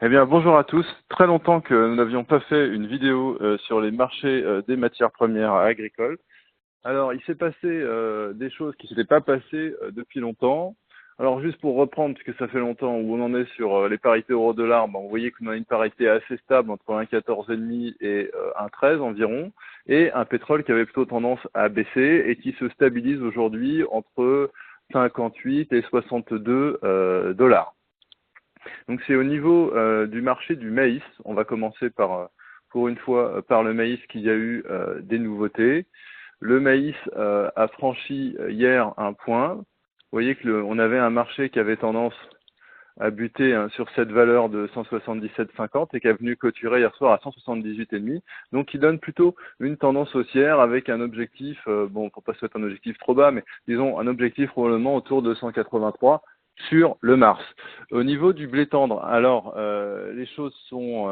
Eh bien, bonjour à tous. Très longtemps que nous n'avions pas fait une vidéo sur les marchés des matières premières agricoles. Alors, il s'est passé des choses qui ne s'étaient pas passées depuis longtemps. Alors, juste pour reprendre, puisque ça fait longtemps où on en est sur les parités euro-dollar, ben, vous voyez qu'on a une parité assez stable entre 1,14,5 et 1,13 environ, et un pétrole qui avait plutôt tendance à baisser et qui se stabilise aujourd'hui entre 58 et 62 dollars. Donc c'est au niveau du marché du maïs. On va commencer par, pour une fois, par le maïs qu'il y a eu des nouveautés. Le maïs a franchi hier un point. Vous voyez que on avait un marché qui avait tendance à buter sur cette valeur de 177,50 et qui est venu clôturer hier soir à 178,5. Donc qui donne plutôt une tendance haussière avec un objectif, bon, pour pas se mettre un objectif trop bas, mais disons un objectif probablement autour de 183 sur le Mars. Au niveau du blé tendre, alors les choses sont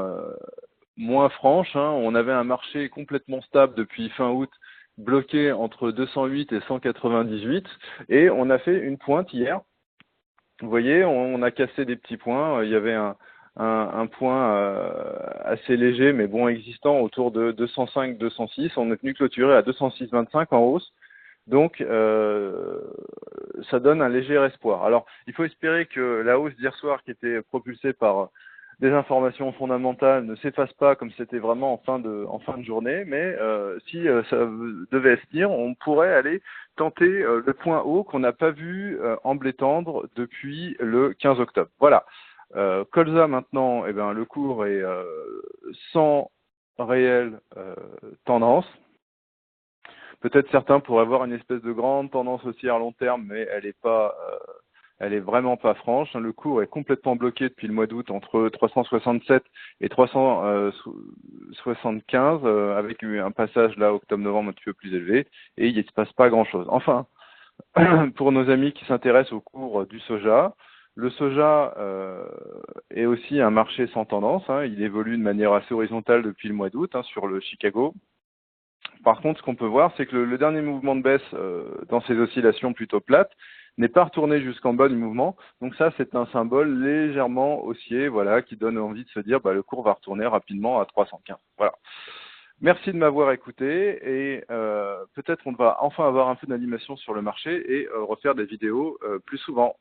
moins franches. On avait un marché complètement stable depuis fin août, bloqué entre 208 et 198, et on a fait une pointe hier. Vous voyez, on a cassé des petits points. Il y avait un point assez léger, mais bon existant, autour de 205-206. On est venu clôturer à 206,25 en hausse. Donc, ça donne un léger espoir. Alors, il faut espérer que la hausse d'hier soir, qui était propulsée par des informations fondamentales, ne s'efface pas comme c'était vraiment en fin de journée. Mais si ça devait se tenir, on pourrait aller tenter le point haut qu'on n'a pas vu en blé tendre depuis le 15 octobre. Voilà. Colza maintenant, eh ben, le cours est sans réelle tendance. Peut-être certains pourraient avoir une espèce de grande tendance haussière à long terme, mais elle est vraiment pas franche. Le cours est complètement bloqué depuis le mois d'août entre 367 et 375, avec un passage là octobre-novembre un petit peu plus élevé, et il ne se passe pas grand-chose. Enfin, pour nos amis qui s'intéressent au cours du soja, le soja est aussi un marché sans tendance. Il évolue de manière assez horizontale depuis le mois d'août sur le Chicago. Par contre, ce qu'on peut voir, c'est que le dernier mouvement de baisse dans ces oscillations plutôt plates n'est pas retourné jusqu'en bas du mouvement. Donc ça, c'est un symbole légèrement haussier, voilà, qui donne envie de se dire, le cours va retourner rapidement à 315. Voilà. Merci de m'avoir écouté et peut-être on va enfin avoir un peu d'animation sur le marché et refaire des vidéos plus souvent.